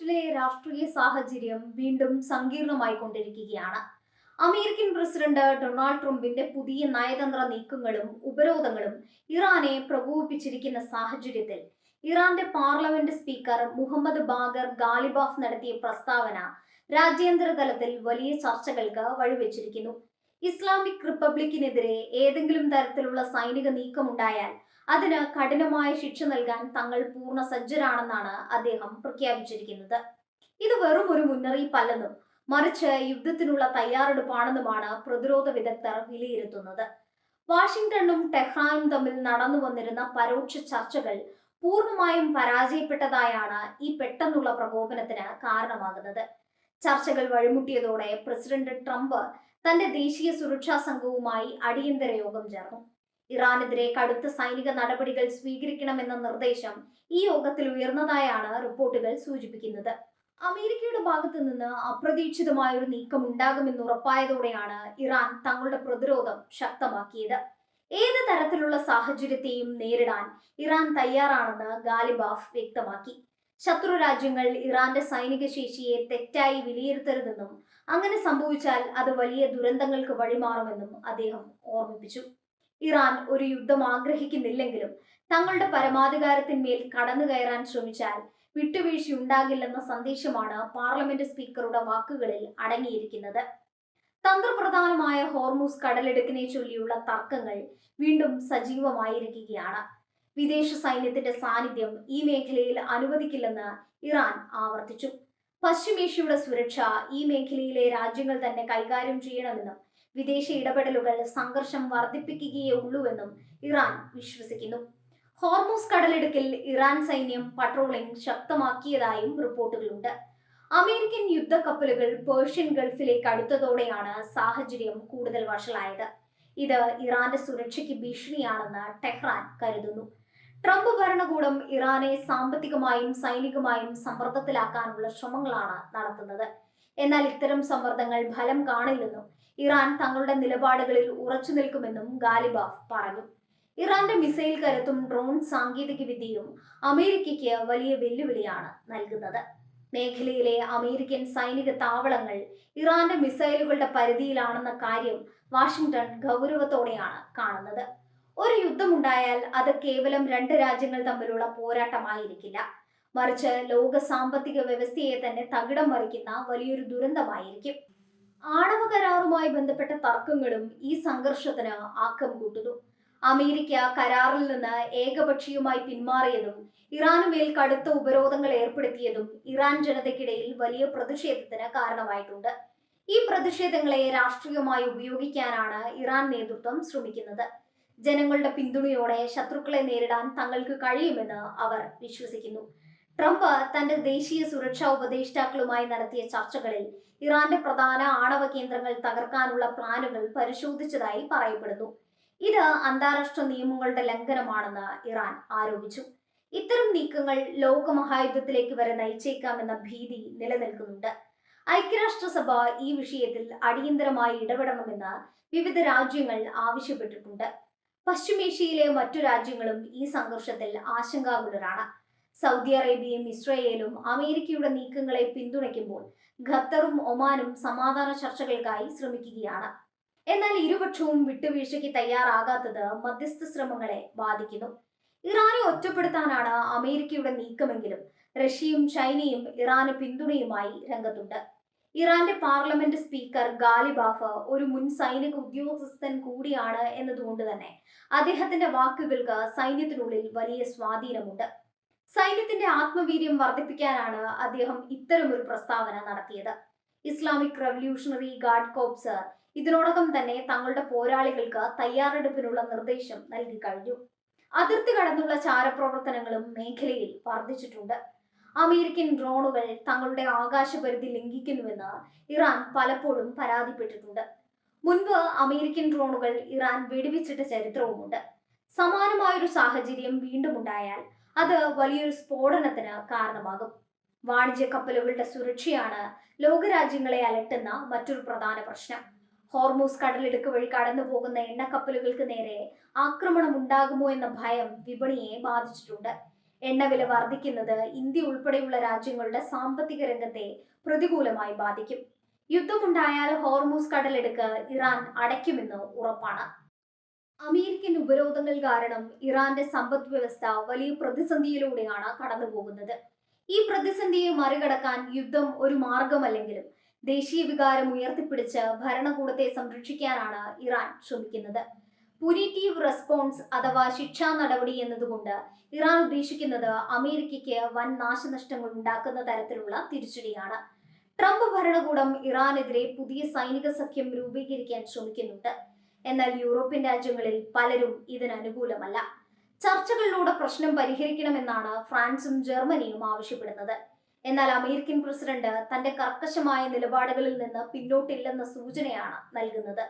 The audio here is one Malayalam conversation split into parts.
ഗൾഫിലെ രാഷ്ട്രീയ സാഹചര്യം വീണ്ടും സങ്കീർണമായിക്കൊണ്ടിരിക്കുകയാണ്. അമേരിക്കൻ പ്രസിഡന്റ് ഡൊണാൾഡ് ട്രംപിന്റെ പുതിയ നയതന്ത്ര നീക്കങ്ങളും ഉപരോധങ്ങളും ഇറാനെ പ്രകോപിപ്പിച്ചിരിക്കുന്ന സാഹചര്യത്തിൽ ഇറാന്റെ parliament speaker Mohammad Bagher Ghalibaf നടത്തിയ പ്രസ്താവന രാജ്യാന്തര തലത്തിൽ വലിയ ചർച്ചകൾക്ക് വഴിവെച്ചിരിക്കുന്നു. ഇസ്ലാമിക് റിപ്പബ്ലിക്കിനെതിരെ ഏതെങ്കിലും തരത്തിലുള്ള സൈനിക നീക്കമുണ്ടായാൽ അതിന് കഠിനമായ ശിക്ഷ നൽകാൻ തങ്ങൾ പൂർണ്ണ സജ്ജരാണെന്നാണ് അദ്ദേഹം പ്രഖ്യാപിച്ചിരിക്കുന്നത്. ഇത് വെറും ഒരു മുന്നറിയിപ്പല്ലെന്നും മറിച്ച് യുദ്ധത്തിനുള്ള തയ്യാറെടുപ്പാണെന്നുമാണ് പ്രതിരോധ വിദഗ്ധർ വിലയിരുത്തുന്നത്. വാഷിംഗ്ടണും ടെഹ്റാനും തമ്മിൽ നടന്നു വന്നിരുന്ന പരോക്ഷ ചർച്ചകൾ പൂർണ്ണമായും പരാജയപ്പെട്ടതായാണ് ഈ പെട്ടെന്നുള്ള പ്രകോപനത്തിന് കാരണമാകുന്നത്. ചർച്ചകൾ വഴിമുട്ടിയതോടെ പ്രസിഡന്റ് ട്രംപ് തന്റെ ദേശീയ സുരക്ഷാ സംഘവുമായി അടിയന്തര യോഗം ചേർന്നു. ഇറാനെതിരെ കടുത്ത സൈനിക നടപടികൾ സ്വീകരിക്കണമെന്ന നിർദ്ദേശം ഈ യോഗത്തിൽ ഉയർന്നതായാണ് റിപ്പോർട്ടുകൾ സൂചിപ്പിക്കുന്നത്. അമേരിക്കയുടെ ഭാഗത്തു നിന്ന് അപ്രതീക്ഷിതമായ ഒരു നീക്കം ഉണ്ടാകുമെന്ന് ഉറപ്പായതോടെയാണ് ഇറാൻ തങ്ങളുടെ പ്രതിരോധം ശക്തമാക്കിയത്. ഏത് തരത്തിലുള്ള സാഹചര്യത്തെയും നേരിടാൻ ഇറാൻ തയ്യാറാണെന്ന് ഗാലിബാഫ് വ്യക്തമാക്കി. ശത്രു രാജ്യങ്ങൾ ഇറാന്റെ സൈനിക ശേഷിയെ തെറ്റായി വിലയിരുത്തരുതെന്നും അങ്ങനെ സംഭവിച്ചാൽ അത് വലിയ ദുരന്തങ്ങൾക്ക് വഴിമാറുമെന്നും അദ്ദേഹം ഓർമ്മിപ്പിച്ചു. ഇറാൻ ഒരു യുദ്ധം ആഗ്രഹിക്കുന്നില്ലെങ്കിലും തങ്ങളുടെ പരമാധികാരത്തിന്മേൽ കടന്നു കയറാൻ ശ്രമിച്ചാൽ വിട്ടുവീഴ്ചയുണ്ടാകില്ലെന്ന സന്ദേശമാണ് പാർലമെന്റ് സ്പീക്കറുടെ വാക്കുകളിൽ അടങ്ങിയിരിക്കുന്നത്. തന്ത്രപ്രധാനമായ ഹോർമൂസ് കടലിടുക്കിനെ ചൊല്ലിയുള്ള തർക്കങ്ങൾ വീണ്ടും സജീവമായിരിക്കുകയാണ്. വിദേശ സൈന്യത്തിന്റെ സാന്നിധ്യം ഈ മേഖലയിൽ അനുവദിക്കില്ലെന്ന് ഇറാൻ ആവർത്തിച്ചു. പശ്ചിമേഷ്യയുടെ സുരക്ഷ ഈ മേഖലയിലെ രാജ്യങ്ങൾ തന്നെ കൈകാര്യം ചെയ്യണമെന്നും വിദേശ ഇടപെടലുകൾ സംഘർഷം വർദ്ധിപ്പിക്കുകയേ ഉള്ളൂവെന്നും ഇറാൻ വിശ്വസിക്കുന്നു. ഹോർമൂസ് കടലിടുക്കിൽ ഇറാൻ സൈന്യം പട്രോളിംഗ് ശക്തമാക്കിയതായും റിപ്പോർട്ടുകളുണ്ട്. അമേരിക്കൻ യുദ്ധക്കപ്പലുകൾ പേർഷ്യൻ ഗൾഫിലേക്ക് അടുത്തതോടെയാണ് സാഹചര്യം കൂടുതൽ വഷളായത്. ഇത് ഇറാന്റെ സുരക്ഷയ്ക്ക് ഭീഷണിയാണെന്ന് ടെഹ്റാൻ കരുതുന്നു. ട്രംപ് ഭരണകൂടം ഇറാനെ സാമ്പത്തികമായും സൈനികമായും സമ്മർദ്ദത്തിലാക്കാനുള്ള ശ്രമങ്ങളാണ് നടത്തുന്നത്. എന്നാൽ ഇത്തരം സമ്മർദ്ദങ്ങൾ ഫലം കാണില്ലെന്നും ഇറാൻ തങ്ങളുടെ നിലപാടുകളിൽ ഉറച്ചു നിൽക്കുമെന്നും ഗാലിബാഫ് പറഞ്ഞു. ഇറാന്റെ മിസൈൽ കരുത്തും ഡ്രോൺ സാങ്കേതിക വിദ്യയും അമേരിക്കയ്ക്ക് വലിയ വെല്ലുവിളിയാണ് നൽകുന്നത്. മേഖലയിലെ അമേരിക്കൻ സൈനിക താവളങ്ങൾ ഇറാന്റെ മിസൈലുകളുടെ പരിധിയിലാണെന്ന കാര്യം വാഷിംഗ്ടൺ ഗൗരവത്തോടെയാണ് കാണുന്നത്. ഒരു യുദ്ധമുണ്ടായാൽ അത് കേവലം രണ്ട് രാജ്യങ്ങൾ തമ്മിലുള്ള പോരാട്ടമായിരിക്കില്ല, മറിച്ച് ലോക സാമ്പത്തിക വ്യവസ്ഥയെ തന്നെ തകിടം മറിക്കുന്ന വലിയൊരു ദുരന്തമായിരിക്കും. ആണവ കരാറുമായി ബന്ധപ്പെട്ട തർക്കങ്ങളും ഈ സംഘർഷത്തിന് ആക്കം കൂട്ടുന്നു. അമേരിക്ക കരാറിൽ നിന്ന് ഏകപക്ഷീയമായി പിന്മാറിയതും ഇറാനുമേൽ കടുത്ത ഉപരോധങ്ങൾ ഏർപ്പെടുത്തിയതും ഇറാൻ ജനതയ്ക്കിടയിൽ വലിയ പ്രതിഷേധത്തിന് കാരണമായിട്ടുണ്ട്. ഈ പ്രതിഷേധങ്ങളെ രാഷ്ട്രീയമായി ഉപയോഗിക്കാനാണ് ഇറാൻ നേതൃത്വം ശ്രമിക്കുന്നത്. ജനങ്ങളുടെ പിന്തുണയോടെ ശത്രുക്കളെ നേരിടാൻ തങ്ങൾക്ക് കഴിയുമെന്ന് അവർ വിശ്വസിക്കുന്നു. ട്രംപ് തന്റെ ദേശീയ സുരക്ഷാ ഉപദേഷ്ടാക്കളുമായി നടത്തിയ ചർച്ചകളിൽ ഇറാന്റെ പ്രധാന ആണവ കേന്ദ്രങ്ങൾ തകർക്കാനുള്ള പ്ലാനുകൾ പരിശോധിച്ചതായി പറയപ്പെടുന്നു. ഇത് അന്താരാഷ്ട്ര നിയമങ്ങളുടെ ലംഘനമാണെന്ന് ഇറാൻ ആരോപിച്ചു. ഇത്തരം നീക്കങ്ങൾ ലോകമഹായുദ്ധത്തിലേക്ക് വരെ നയിച്ചേക്കാമെന്ന ഭീതി നിലനിൽക്കുന്നുണ്ട്. ഐക്യരാഷ്ട്രസഭ ഈ വിഷയത്തിൽ അടിയന്തരമായി ഇടപെടണമെന്ന് വിവിധ രാജ്യങ്ങൾ ആവശ്യപ്പെട്ടിട്ടുണ്ട്. പശ്ചിമേഷ്യയിലെ മറ്റു രാജ്യങ്ങളും ഈ സംഘർഷത്തിൽ ആശങ്കാകുലരാണ്. സൗദി അറേബ്യയും ഇസ്രയേലും അമേരിക്കയുടെ നീക്കങ്ങളെ പിന്തുണയ്ക്കുമ്പോൾ ഖത്തറും ഒമാനും സമാധാന ചർച്ചകൾക്കായി ശ്രമിക്കുകയാണ്. എന്നാൽ ഇരുപക്ഷവും വിട്ടുവീഴ്ചയ്ക്ക് തയ്യാറാകാത്തത് മധ്യസ്ഥ ശ്രമങ്ങളെ ബാധിക്കുന്നു. ഇറാനെ ഒറ്റപ്പെടുത്താനാണ് അമേരിക്കയുടെ നീക്കമെങ്കിലും റഷ്യയും ചൈനയും ഇറാന് പിന്തുണയുമായി രംഗത്തുണ്ട്. ഇറാന്റെ പാർലമെന്റ് സ്പീക്കർ ഗാലിബാഫ് ഒരു മുൻ സൈനിക ഉദ്യോഗസ്ഥൻ കൂടിയാണ് എന്നതുകൊണ്ട് തന്നെ അദ്ദേഹത്തിന്റെ വാക്കുകൾക്ക് സൈന്യത്തിനുള്ളിൽ വലിയ സ്വാധീനമുണ്ട്. സൈന്യത്തിന്റെ ആത്മവീര്യം വർദ്ധിപ്പിക്കാനാണ് അദ്ദേഹം ഇത്തരമൊരു പ്രസ്താവന നടത്തിയത്. ഇസ്ലാമിക് റവല്യൂഷണറി ഗാർഡ് കോർപ്സ് ഇതിനോടകം തന്നെ തങ്ങളുടെ പോരാളികൾക്ക് തയ്യാറെടുപ്പിനുള്ള നിർദ്ദേശം നൽകി കഴിഞ്ഞു. അതിർത്തി കടന്നുള്ള ചാരപ്രവർത്തനങ്ങളും മേഖലയിൽ വർദ്ധിച്ചിട്ടുണ്ട്. അമേരിക്കൻ ഡ്രോണുകൾ തങ്ങളുടെ ആകാശപരിധി ലംഘിക്കുന്നുവെന്ന് ഇറാൻ പലപ്പോഴും പരാതിപ്പെട്ടിട്ടുണ്ട്. മുൻപ് അമേരിക്കൻ ഡ്രോണുകൾ ഇറാൻ വെടിവെച്ചിട്ട ചരിത്രവുമുണ്ട്. സമാനമായൊരു സാഹചര്യം വീണ്ടും ഉണ്ടായാൽ അത് വലിയൊരു സ്ഫോടനത്തിന് കാരണമാകും. വാണിജ്യ കപ്പലുകളുടെ സുരക്ഷയാണ് ലോകരാജ്യങ്ങളെ അലട്ടുന്ന മറ്റൊരു പ്രധാന പ്രശ്നം. ഹോർമൂസ് കടലിടുക്ക് വഴി കടന്നു പോകുന്ന എണ്ണക്കപ്പലുകൾക്ക് നേരെ ആക്രമണം ഉണ്ടാകുമോ എന്ന ഭയം വിപണിയെ ബാധിച്ചിട്ടുണ്ട്. എണ്ണവില വർദ്ധിക്കുന്നത് ഇന്ത്യ ഉൾപ്പെടെയുള്ള രാജ്യങ്ങളുടെ സാമ്പത്തിക രംഗത്തെ പ്രതികൂലമായി ബാധിക്കും. യുദ്ധമുണ്ടായാൽ ഹോർമൂസ് കടലിടുക്ക് ഇറാൻ അടയ്ക്കുമെന്ന് ഉറപ്പാണ്. അമേരിക്കൻ ഉപരോധങ്ങൾ കാരണം ഇറാന്റെ സമ്പദ് വ്യവസ്ഥ വലിയ പ്രതിസന്ധിയിലൂടെയാണ് കടന്നുപോകുന്നത്. ഈ പ്രതിസന്ധിയെ മറികടക്കാൻ യുദ്ധം ഒരു മാർഗമല്ലെങ്കിലും ദേശീയ വികാരം ഉയർത്തിപ്പിടിച്ച് ഭരണകൂടത്തെ സംരക്ഷിക്കാനാണ് ഇറാൻ ശ്രമിക്കുന്നത്. പുനീറ്റീവ് റെസ്പോൺസ് അഥവാ ശിക്ഷാ നടപടി എന്നതുകൊണ്ട് ഇറാൻ ഉദ്ദേശിക്കുന്നത് അമേരിക്കയ്ക്ക് വൻ നാശനഷ്ടങ്ങൾ ഉണ്ടാക്കുന്ന തരത്തിലുള്ള തിരിച്ചടിയാണ്. ട്രംപ് ഭരണകൂടം ഇറാനെതിരെ പുതിയ സൈനിക സഖ്യം രൂപീകരിക്കാൻ ശ്രമിക്കുന്നുണ്ട്. എന്നാൽ യൂറോപ്യൻ രാജ്യങ്ങളിൽ പലരും ഇതിന് അനുകൂലമല്ല. ചർച്ചകളിലൂടെ പ്രശ്നം പരിഹരിക്കണമെന്നാണ് ഫ്രാൻസും ജർമ്മനിയും ആവശ്യപ്പെടുന്നത്. എന്നാൽ അമേരിക്കൻ പ്രസിഡന്റ് തന്റെ കർക്കശമായ നിലപാടുകളിൽ നിന്ന് പിന്നോട്ടില്ലെന്ന സൂചനയാണ് നൽകുന്നത്.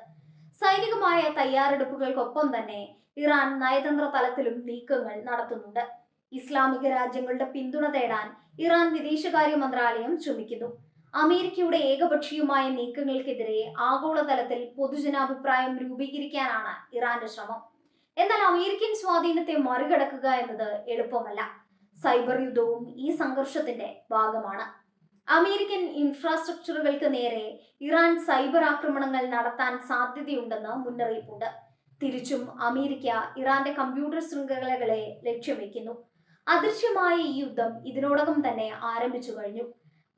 സൈനികമായ തയ്യാറെടുപ്പുകൾക്കൊപ്പം തന്നെ ഇറാൻ നയതന്ത്ര തലത്തിലും നീക്കങ്ങൾ നടത്തുന്നുണ്ട്. ഇസ്ലാമിക രാജ്യങ്ങളുടെ പിന്തുണ തേടാൻ ഇറാൻ വിദേശകാര്യ മന്ത്രാലയം ശ്രമിക്കുന്നു. അമേരിക്കയുടെ ഏകപക്ഷീയമായ നീക്കങ്ങൾക്കെതിരെ ആഗോളതലത്തിൽ പൊതുജനാഭിപ്രായം രൂപീകരിക്കാനാണ് ഇറാന്റെ ശ്രമം. എന്നാൽ അമേരിക്കൻ സ്വാധീനത്തെ മറികടക്കുക എന്നത് എളുപ്പമല്ല. സൈബർ യുദ്ധവും ഈ സംഘർഷത്തിന്റെ ഭാഗമാണ്. അമേരിക്കൻ ഇൻഫ്രാസ്ട്രക്ചറുകൾക്ക് നേരെ ഇറാൻ സൈബർ ആക്രമണങ്ങൾ നടത്താൻ സാധ്യതയുണ്ടെന്ന് മുന്നറിയിപ്പുണ്ട്. തിരിച്ചും അമേരിക്ക ഇറാന്റെ കമ്പ്യൂട്ടർ ശൃംഖലകളെ ലക്ഷ്യം വെക്കുന്നു. അദൃശ്യമായ ഈ യുദ്ധം ഇതിനോടകം തന്നെ ആരംഭിച്ചു കഴിഞ്ഞു.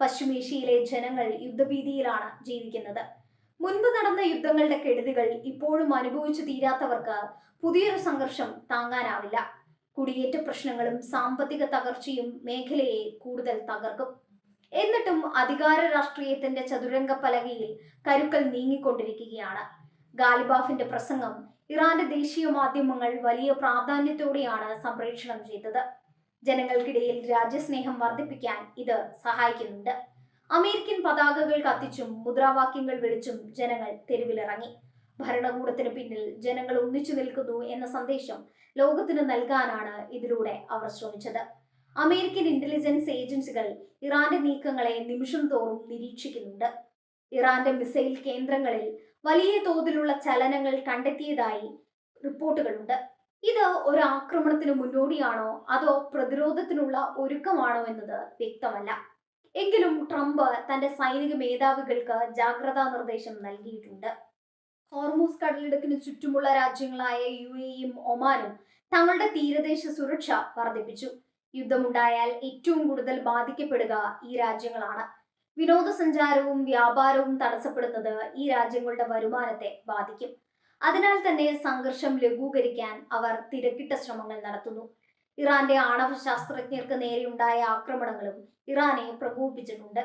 പശ്ചിമേഷ്യയിലെ ജനങ്ങൾ യുദ്ധഭീതിയിലാണ് ജീവിക്കുന്നത്. മുൻപ് നടന്ന യുദ്ധങ്ങളുടെ കെടുതികൾ ഇപ്പോഴും അനുഭവിച്ചു തീരാത്തവർക്ക് പുതിയൊരു സംഘർഷം താങ്ങാനാവില്ല. കുടിയേറ്റ പ്രശ്നങ്ങളും സാമ്പത്തിക തകർച്ചയും മേഖലയെ കൂടുതൽ തകർക്കും. എന്നിട്ടും അധികാര രാഷ്ട്രീയത്തിന്റെ ചതുരംഗ പലകയിൽ കരുക്കൾ നീങ്ങിക്കൊണ്ടിരിക്കുകയാണ്. ഗാലിബാഫിന്റെ പ്രസംഗം ഇറാന്റെ ദേശീയ മാധ്യമങ്ങൾ വലിയ പ്രാധാന്യത്തോടെയാണ് സംപ്രേഷണം ചെയ്തത്. ജനങ്ങൾക്കിടയിൽ രാജ്യസ്നേഹം വർദ്ധിപ്പിക്കാൻ ഇത് സഹായിക്കുന്നുണ്ട്. അമേരിക്കൻ പതാകകൾ കത്തിച്ചും മുദ്രാവാക്യങ്ങൾ വിളിച്ചും ജനങ്ങൾ തെരുവിലിറങ്ങി. ഭരണകൂടത്തിന് പിന്നിൽ ജനങ്ങൾ ഒന്നിച്ചു നിൽക്കുന്നു എന്ന സന്ദേശം ലോകത്തിന് നൽകാനാണ് ഇതിലൂടെ അവർ ശ്രമിച്ചത്. അമേരിക്കൻ ഇന്റലിജൻസ് ഏജൻസികൾ ഇറാന്റെ നീക്കങ്ങളെ നിമിഷം തോറും നിരീക്ഷിക്കുന്നുണ്ട്. ഇറാന്റെ മിസൈൽ കേന്ദ്രങ്ങളിൽ വലിയ തോതിലുള്ള ചലനങ്ങൾ കണ്ടെത്തിയതായി റിപ്പോർട്ടുകളുണ്ട്. ഇത് ഒരു ആക്രമണത്തിന് മുന്നോടിയാണോ അതോ പ്രതിരോധത്തിനുള്ള ഒരുക്കമാണോ എന്നത് വ്യക്തമല്ല. എങ്കിലും ട്രംപ് തന്റെ സൈനിക മേധാവികൾക്ക് ജാഗ്രതാ നിർദ്ദേശം നൽകിയിട്ടുണ്ട്. ഹോർമൂസ് കടലിടുക്കിന് ചുറ്റുമുള്ള രാജ്യങ്ങളായ UAEയും ഒമാനും തങ്ങളുടെ തീരദേശ സുരക്ഷ വർദ്ധിപ്പിച്ചു. യുദ്ധമുണ്ടായാൽ ഏറ്റവും കൂടുതൽ ബാധിക്കപ്പെടുക ഈ രാജ്യങ്ങളാണ്. വിനോദസഞ്ചാരവും വ്യാപാരവും തടസ്സപ്പെടുന്നത് ഈ രാജ്യങ്ങളുടെ വരുമാനത്തെ ബാധിക്കും. അതിനാൽ തന്നെ സംഘർഷം ലഘൂകരിക്കാൻ അവർ തിരക്കിട്ട ശ്രമങ്ങൾ നടത്തുന്നു. ഇറാന്റെ ആണവ ശാസ്ത്രജ്ഞർക്ക് നേരെയുണ്ടായ ആക്രമണങ്ങളും ഇറാനെ പ്രകോപിപ്പിച്ചിട്ടുണ്ട്.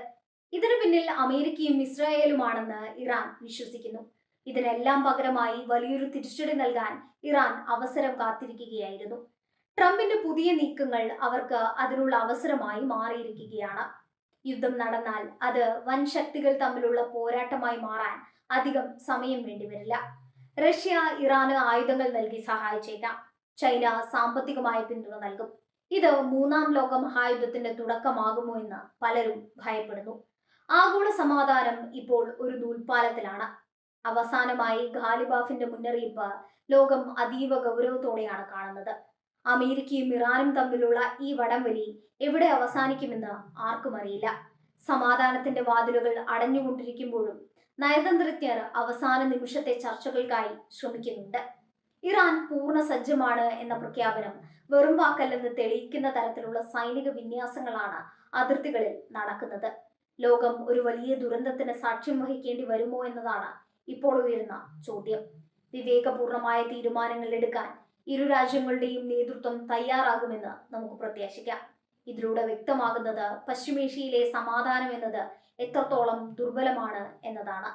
ഇതിനു പിന്നിൽ അമേരിക്കയും ഇസ്രായേലുമാണെന്ന് ഇറാൻ വിശ്വസിക്കുന്നു. ഇതിനെല്ലാം പകരമായി വലിയൊരു തിരിച്ചടി നൽകാൻ ഇറാൻ അവസരം കാത്തിരിക്കുകയായിരുന്നു. ട്രംപിന്റെ പുതിയ നീക്കങ്ങൾ അവർക്ക് അതിനുള്ള അവസരമായി മാറിയിരിക്കുകയാണ്. യുദ്ധം നടന്നാൽ അത് വൻ ശക്തികൾ തമ്മിലുള്ള പോരാട്ടമായി മാറാൻ അധികം സമയം വേണ്ടിവരില്ല. റഷ്യ ഇറാന് ആയുധങ്ങൾ നൽകി സഹായിച്ചേക്കാം. ചൈന സാമ്പത്തികമായ പിന്തുണ നൽകും. ഇത് മൂന്നാം ലോക മഹായുദ്ധത്തിന്റെ തുടക്കമാകുമോ എന്ന് പലരും ഭയപ്പെടുന്നു. ആഗോള സമാധാനം ഇപ്പോൾ ഒരു നൂൽപ്പാലത്തിലാണ്. അവസാനമായി ഖാലിബാഫിന്റെ മുന്നറിയിപ്പ് ലോകം അതീവ ഗൗരവത്തോടെയാണ് കാണുന്നത്. അമേരിക്കയും ഇറാനും തമ്മിലുള്ള ഈ വടംവലി എവിടെ അവസാനിക്കുമെന്ന് ആർക്കും അറിയില്ല. സമാധാനത്തിന്റെ വാതിലുകൾ അടഞ്ഞുകൊണ്ടിരിക്കുമ്പോഴും നയതന്ത്രജ്ഞർ അവസാന നിമിഷത്തെ ചർച്ചകൾക്കായി ശ്രമിക്കുന്നുണ്ട്. ഇറാൻ പൂർണ്ണ സജ്ജമാണ് എന്ന പ്രഖ്യാപനം വെറും വാക്കല്ലെന്ന് തെളിയിക്കുന്ന തരത്തിലുള്ള സൈനിക വിന്യാസങ്ങളാണ് അതിർത്തികളിൽ നടക്കുന്നത്. ലോകം ഒരു വലിയ ദുരന്തത്തിന് സാക്ഷ്യം വഹിക്കേണ്ടി വരുമോ എന്നതാണ് ഇപ്പോൾ ഉയരുന്ന ചോദ്യം. വിവേകപൂർണമായ തീരുമാനങ്ങൾ എടുക്കാൻ ഇരു രാജ്യങ്ങളുടെയും നേതൃത്വം തയ്യാറാകുമെന്ന് നമുക്ക് പ്രത്യാശിക്കാം. ഇതിലൂടെ വ്യക്തമാകുന്നത് പശ്ചിമേഷ്യയിലെ സമാധാനം എന്നത് എത്രത്തോളം ദുർബലമാണ് എന്നതാണ്.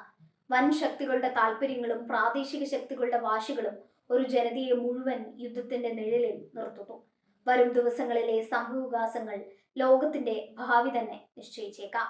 വൻ ശക്തികളുടെ താല്പര്യങ്ങളും പ്രാദേശിക ശക്തികളുടെ വാശികളും ഒരു ജനതയെ മുഴുവൻ യുദ്ധത്തിന്റെ നിഴലിൽ നിർത്തുന്നു. വരും ദിവസങ്ങളിലെ സംഭവവികാസങ്ങൾ ലോകത്തിന്റെ ഭാവി തന്നെ നിശ്ചയിച്ചേക്കാം.